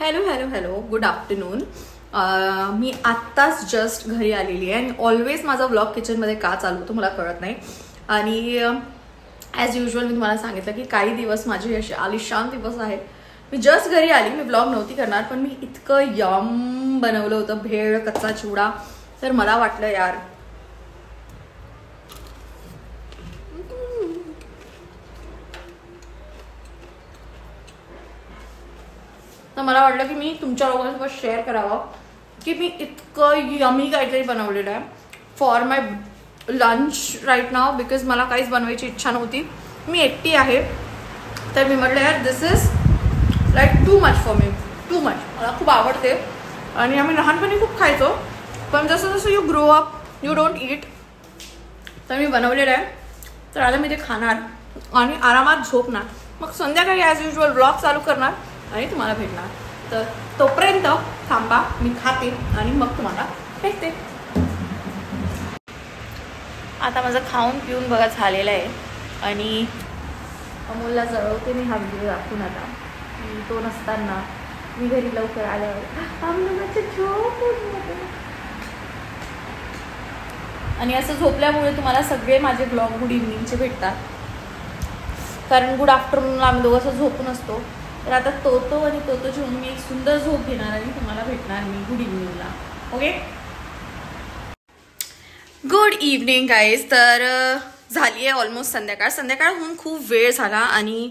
Hello hello hello good afternoon. मी आत्ताच just घरी आलेली आहे आणि ऑलवेज माझा व्लॉग किचनमध्ये का चालू होतो मला कळत नाही. आणि ॲज युजल मी तुम्हाला सांगितलं की काही दिवस माझे असे आलिशान दिवस आहेत. मी जस्ट घरी आली, मी व्लॉग नव्हती करणार पण मी इतकं यम बनवलं होतं, भेळ कच्चा चिवडा. तर मला वाटलं यार की मी तुमच्या लोकांसोबत शेअर करावं की मी इतकं यमी काहीतरी बनवलेलं आहे for my lunch right now. Because मला काहीच बनवायची इच्छा नव्हती, मी एकटी आहे. तर मी म्हटलं यार this is like too much for me, too much. मला खूप आवडते आणि आम्ही लहानपणी खूप खायचो, पण जसं जसं you grow up you don't eat. तर मी बनवलेलं आहे, तर आता मी ते खाणार आणि आरामात झोपणार. मग संध्याकाळी ॲज युजल ब्लॉग चालू करणार आणि तुम्हाला भेटणार. तर तोपर्यंत थांबा, मी खाते आणि मग तुम्हाला भेटते. आता माझं खाऊन पिऊन बघा झालेलं आहे आणि अमोलला जळवते मी हा व्हिडिओ दाखवून. आता तो नसताना मी घरी लवकर आल्यावर अमोलाचं झोप होतं. आणि असं झोपल्यामुळे तुम्हाला सगळे माझे ब्लॉग गुड इव्हनिंगचे भेटतात, कारण गुड आफ्टरनूनला आम्ही दोघं असं झोपून असतो. तर आता तोतो आणि तोतोची म्हणून मी एक सुंदर झोप घेणार आणि तुम्हाला भेटणार मी गुड इव्हनिंगला. Okay, good evening guys. तर झाली आहे ऑलमोस्ट संध्याकाळ. संध्याकाळ होऊन खूप वेळ झाला आणि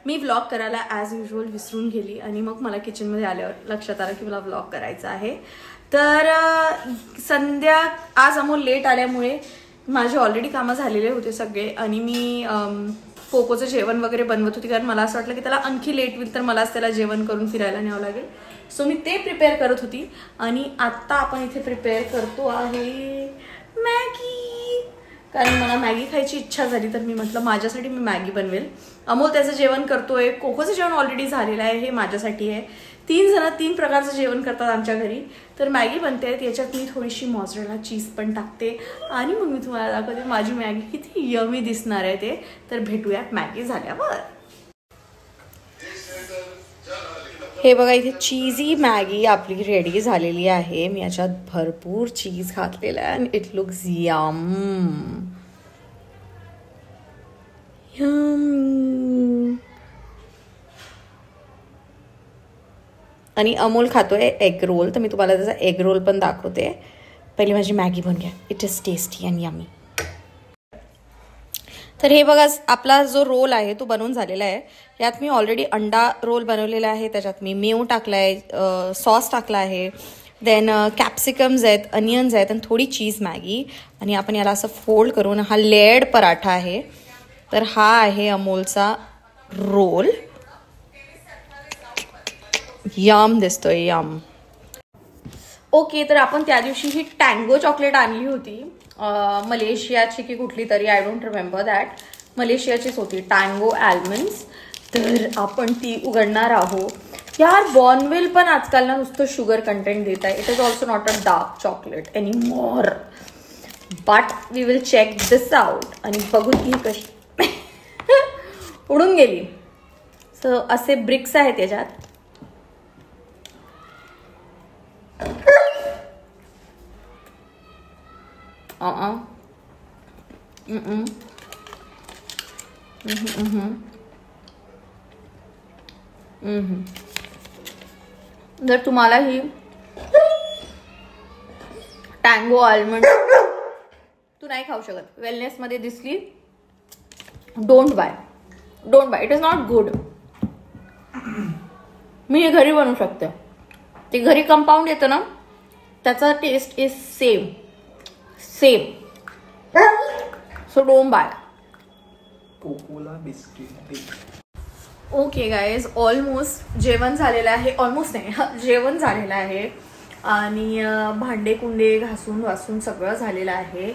मी व्लॉग करायला ॲज युजल विसरून गेली. आणि मग मला किचनमध्ये आल्यावर लक्षात आलं की मला व्लॉग करायचा आहे. तर आज अमोल लेट आल्यामुळे माझे ऑलरेडी कामं झालेले होते सगळे आणि मी कोकोचं जेवण वगैरे बनवत होती, कारण मला असं वाटलं की त्याला आणखी लेट होईल तर मलाच त्याला जेवण करून फिरायला न्यावं लागेल. सो मी ते प्रिपेअर करत होती. आणि आत्ता आपण इथे प्रिपेअर करतो आहे मॅगी, कारण मला मॅगी खायची इच्छा झाली. तर मी म्हटलं माझ्यासाठी मी मॅगी बनवेल. अमोल त्याचं जेवण करतोय, कोकोचं जेवण ऑलरेडी झालेलं आहे, हे माझ्यासाठी आहे. 3 जण 3 प्रकारचं जेवण करतात आमच्या घरी. तर मॅगी बनते, याच्यात मी थोडीशी मॉझरेला चीज पण टाकते आणि मग मी तुम्हाला दाखवते माझी मॅगी किती यमी दिसणार आहे ते. तर भेटूयात मॅगी झाल्यावर. हे बघा इथे चीजी मॅगी आपली रेडी झालेली आहे. मी याच्यात भरपूर चीज घातलेलं आहे आणि इट लुक्स यम. आणि अमोल खातोय एग रोल, तर मी तुम्हाला त्याचा एग रोल पण दाखवते. पहिली माझी मॅगी बनूया. It is tasty and yummy. तर हे बघा आपला जो रोल आहे तो बनवून झालेला आहे. यात मी ऑलरेडी अंडा रोल बनवलेला आहे, त्याच्यात मी मेव टाकला आहे, सॉस टाकला आहे, देन कॅप्सिकम्स आहेत, अनियन्स आहेत आणि थोडी चीज मॅगी. आणि आपण याला असं फोल्ड करून हा लेअर्ड पराठा आहे. तर हा आहे अमोलचा रोल. यम दिसतोय, यम. ओके, तर आपण त्या दिवशी ही टँगो चॉकलेट आणली होती मलेशियाची की कुठली तरी, आय डोंट रिमेंबर दॅट. मलेशियाचीच होती, टँगो आल्मंड्स. तर आपण ती उघडणार आहोत. यार बॉर्नविल पण आजकाल ना नुसतं शुगर कंटेंट देत आहे. It is also not a dark chocolate any more, but we will check this out आणि बघू की ही कशी उडून गेली. सो असे ब्रिक्स आहेत याच्यात. जर तुम्हाला ही टँगो आल्मंड तू नाही खाऊ शकत, वेलनेस मध्ये दिसली, don't buy, don't buy. It is not good. मी हे घरी बनवू शकते. ते घरी कंपाऊंड येतं ना, त्याचा taste is same. So don't buy. Cocola biscuit. Okay guys, almost जेवण झालेलं आहे. ऑलमोस्ट नाही, जेवण झालेलं आहे आणि भांडे कुंडे घासून वासून सगळं झालेलं आहे.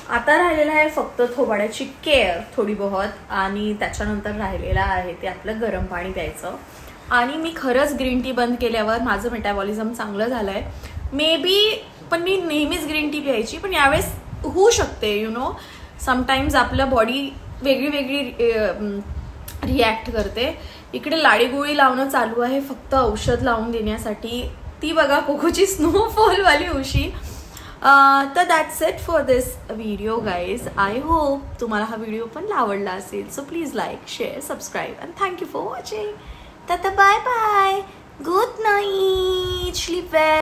आता राहिलेलं आहे फक्त थोबाड्याची केअर थोडी बहुत, आणि त्याच्यानंतर राहिलेलं आहे ते आपलं गरम पाणी प्यायचं. आणि मी खरंच ग्रीन टी बंद केल्यावर माझं मेटाबॉलिझम चांगलं झालं आहे मे बी. पण मी नेहमीच ग्रीन टी प्यायची, पण यावेळेस होऊ शकते यु नो समटाईम्स आपलं बॉडी वेगळी वेगळी रिॲक्ट करते. इकडे लाडी गोळी लावणं चालू आहे फक्त औषध लावून देण्यासाठी. ती बघा कोकोची स्नोफॉल वाली उशी. तर that's it for this video guys. I hope तुम्हाला हा व्हिडिओ पण आवडला असेल. So please like, share, subscribe and thank you for watching. तर bye bye, good night, sleep वेल.